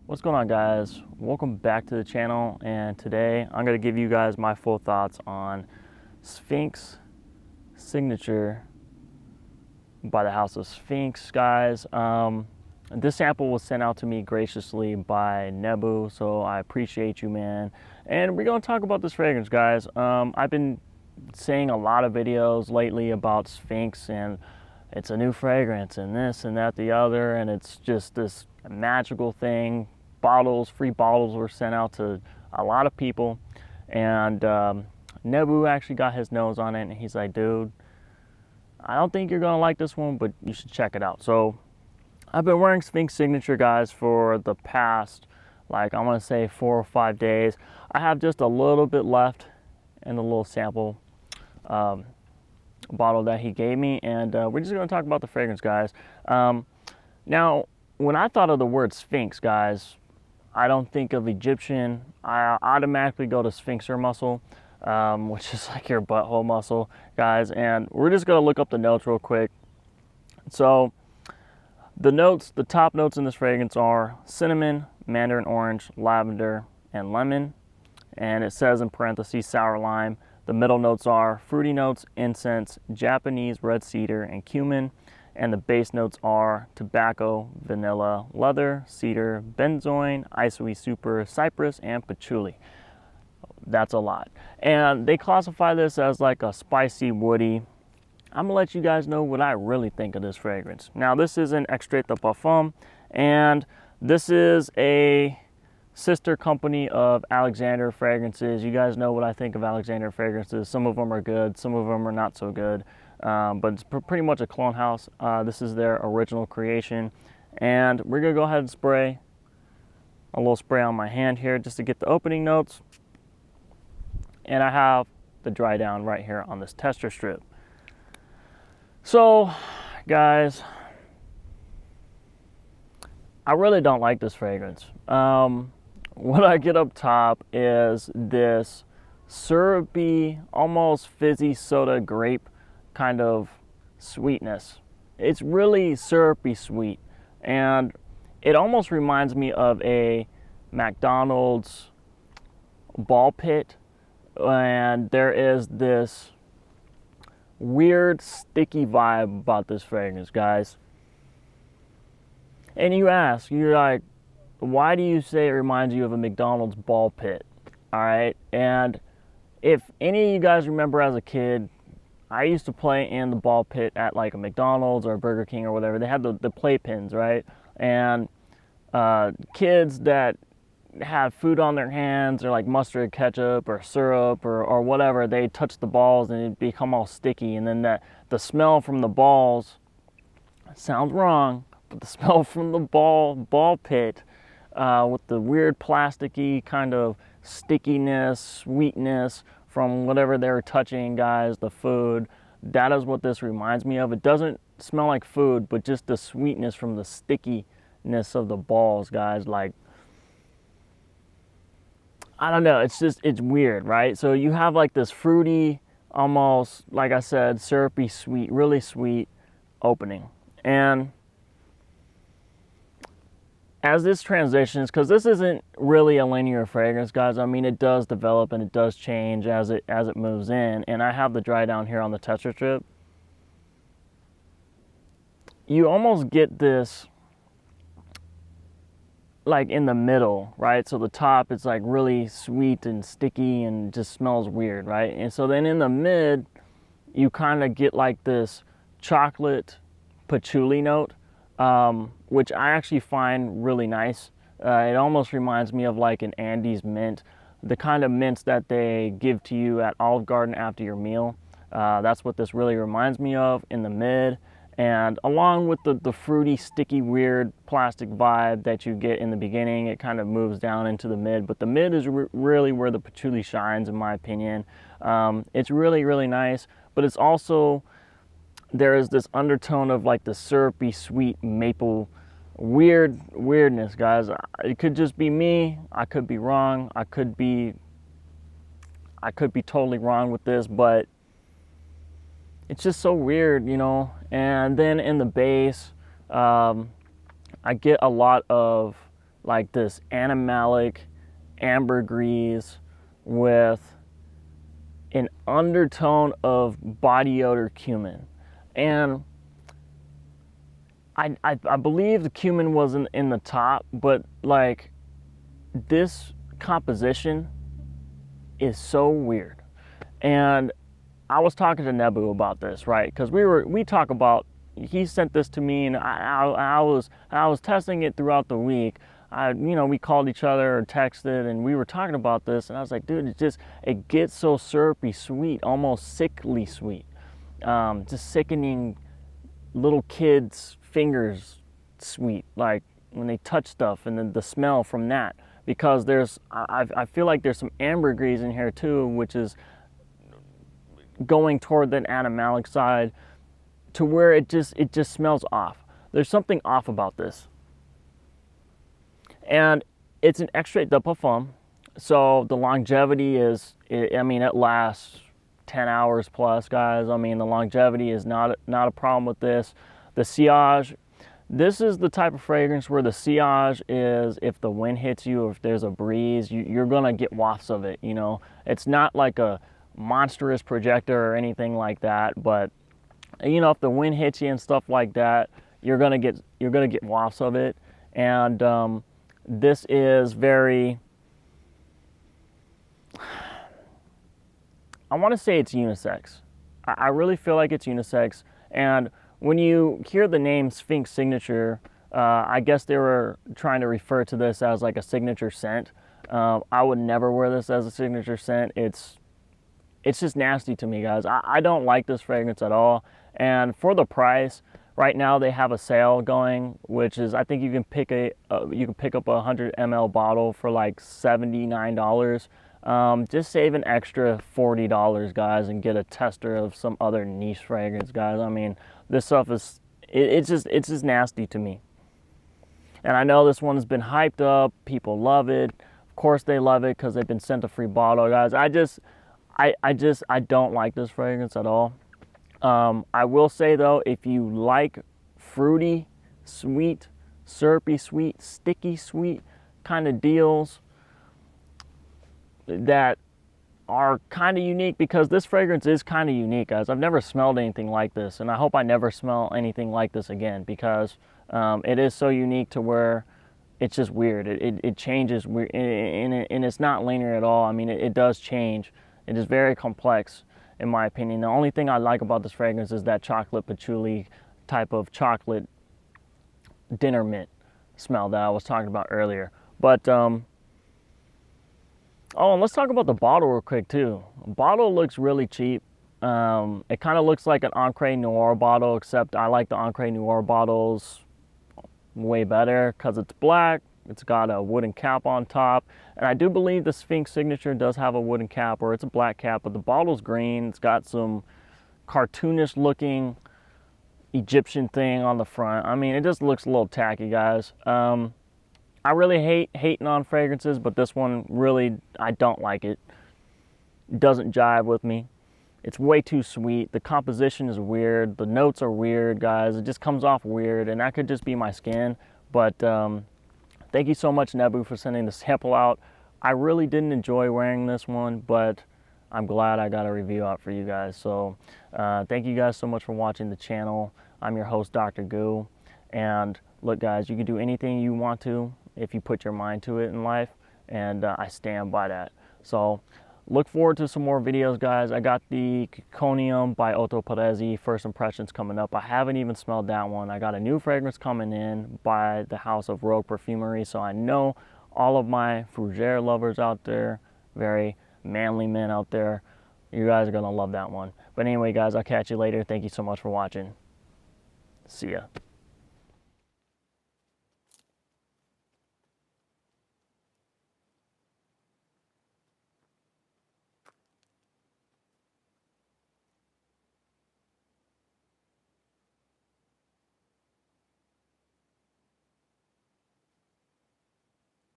What's going on, guys? Welcome back to the channel, and today I'm going to give you guys my full thoughts on Sphinx Signature by the House of Sphinx, guys. This sample was sent out to me graciously by Nebu, so I appreciate you, man. And we're going to talk about this fragrance, guys. I've been seeing a lot of videos lately about Sphinx, and it's a new fragrance and this and that, the other, and it's just this magical thing. Free bottles were sent out to a lot of people, and Nebu actually got his nose on it, and he's like, dude, I don't think you're gonna like this one, but you should check it out. So I've been wearing Sphinx Signature, guys, for the past, like, I want to say 4 or 5 days. I have just a little bit left in the little sample bottle that he gave me, and we're just gonna talk about the fragrance, guys. Now, when I thought of the word Sphinx, guys, I don't think of Egyptian. I automatically go to sphincter muscle, which is like your butthole muscle, guys. And we're just gonna look up the notes real quick. So the notes, the top notes in this fragrance are cinnamon, mandarin orange, lavender, and lemon. And it says in parentheses sour lime. The middle notes are fruity notes, incense, Japanese red cedar, and cumin. And the base notes are tobacco, vanilla, leather, cedar, benzoin, isoe super, cypress, and patchouli. That's a lot. And they classify this as like a spicy, woody. I'm gonna let you guys know what I really think of this fragrance. Now, this is an Extrait de Parfum, and this is a sister company of Alexander fragrances. You guys know what I think of Alexander fragrances. Some of them are good, some of them are not so good. But it's pretty much a clone house. This is their original creation, and we're gonna go ahead and spray a little spray on my hand here just to get the opening notes, and I have the dry down right here on this tester strip. So, guys, I really don't like this fragrance. What I get up top is this syrupy, almost fizzy soda grape kind of sweetness. It's really syrupy sweet, and it almost reminds me of a McDonald's ball pit, and there is this weird sticky vibe about this fragrance, guys. And you're like, why do you say it reminds you of a McDonald's ball pit? All right, and if any of you guys remember as a kid, I used to play in the ball pit at like a McDonald's or a Burger King or whatever. They had the playpens, right? And kids that had food on their hands, or like mustard, ketchup, or syrup, or whatever, they touch the balls and it become all sticky. And then the smell from the balls, sounds wrong, but the smell from the ball pit with the weird plasticky kind of stickiness, sweetness from whatever they were touching, guys, the food. That is what this reminds me of. It doesn't smell like food, but just the sweetness from the stickiness of the balls, guys. Like, I don't know, it's weird, right? So you have like this fruity, almost, like I said, syrupy sweet, really sweet opening. And as this transitions, because this isn't really a linear fragrance, guys. I mean, it does develop and it does change as it moves in. And I have the dry down here on the tester strip. You almost get this like in the middle, right? So the top, it's like really sweet and sticky and just smells weird, right? And so then in the mid, you kind of get like this chocolate patchouli note, which I actually find really nice. It almost reminds me of like an Andes mint, the kind of mints that they give to you at Olive Garden after your meal. That's what this really reminds me of in the mid. And along with the fruity, sticky, weird plastic vibe that you get in the beginning, it kind of moves down into the mid. But the mid is really where the patchouli shines, in my opinion. It's really, really nice, but it's also, there is this undertone of like the syrupy, sweet maple weirdness, guys. It could just be me. I could be wrong. I could be totally wrong with this, but it's just so weird, you know. And then in the base, I get a lot of like this animalic ambergris with an undertone of body odor cumin. And I believe the cumin wasn't in the top, but like this composition is so weird. And I was talking to Nebu about this, right? Because we talk about, he sent this to me, and I was testing it throughout the week. We called each other or texted, and we were talking about this, and I was like, dude, it gets so syrupy sweet, almost sickly sweet, just sickening little kids' fingers sweet, like when they touch stuff, and then the smell from that. Because I feel like there's some ambergris in here too, which is going toward that animalic side, to where it just smells off. There's something off about this. And it's an extrait de parfum, so the longevity is, it lasts 10 hours plus, guys. I mean, the longevity is not a problem with this. The sillage, this is the type of fragrance where the sillage is, if the wind hits you or if there's a breeze, you're gonna get wafts of it, It's not like a monstrous projector or anything like that, but if the wind hits you and stuff like that, you're gonna get wafts of it. And this is very, I want to say it's unisex. I really feel like it's unisex. And when you hear the name Sphinx Signature, I guess they were trying to refer to this as like a signature scent. I would never wear this as a signature scent. It's just nasty to me, guys. I don't like this fragrance at all. And for the price, right now they have a sale going, which is, I think you can pick up a 100 ml bottle for like $79. Just save an extra $40, guys, and get a tester of some other niche fragrance, guys. I mean, this stuff is, it's just nasty to me. And I know this one's been hyped up. People love it. Of course they love it because they've been sent a free bottle, guys. I don't like this fragrance at all. I will say though, if you like fruity, sweet, syrupy sweet, sticky sweet kind of deals that are kind of unique, because this fragrance is kind of unique, guys. I've never smelled anything like this, and I hope I never smell anything like this again, because it is so unique to where it's just weird. It changes weird, and it's not linear at all. I mean, it does change. It is very complex, in my opinion. The only thing I like about this fragrance is that chocolate patchouli type of chocolate dinner mint smell that I was talking about earlier. But oh, and let's talk about the bottle real quick too. The bottle looks really cheap. It kind of looks like an Ancre Noir bottle, except I like the Ancre Noir bottles way better because it's black. It's got a wooden cap on top, and I do believe the Sphinx Signature does have a wooden cap, or it's a black cap, but the bottle's green. It's got some cartoonish looking Egyptian thing on the front. I mean, it just looks a little tacky, guys. I really hate hating on fragrances, but this one really, I don't like it. It doesn't jive with me. It's way too sweet. The composition is weird. The notes are weird, guys. It just comes off weird, and that could just be my skin. But thank you so much, Nebu, for sending the sample out. I really didn't enjoy wearing this one, but I'm glad I got a review out for you guys. So thank you guys so much for watching the channel. I'm your host, Dr.Goo. And look, guys, you can do anything you want to if you put your mind to it in life, and I stand by that. So look forward to some more videos, guys. I got the Conium by Otto Perezzi First Impressions coming up. I haven't even smelled that one. I got a new fragrance coming in by the House of Rogue Perfumery, so I know all of my fougere lovers out there, very manly men out there, you guys are gonna love that one. But anyway, guys, I'll catch you later. Thank you so much for watching. See ya.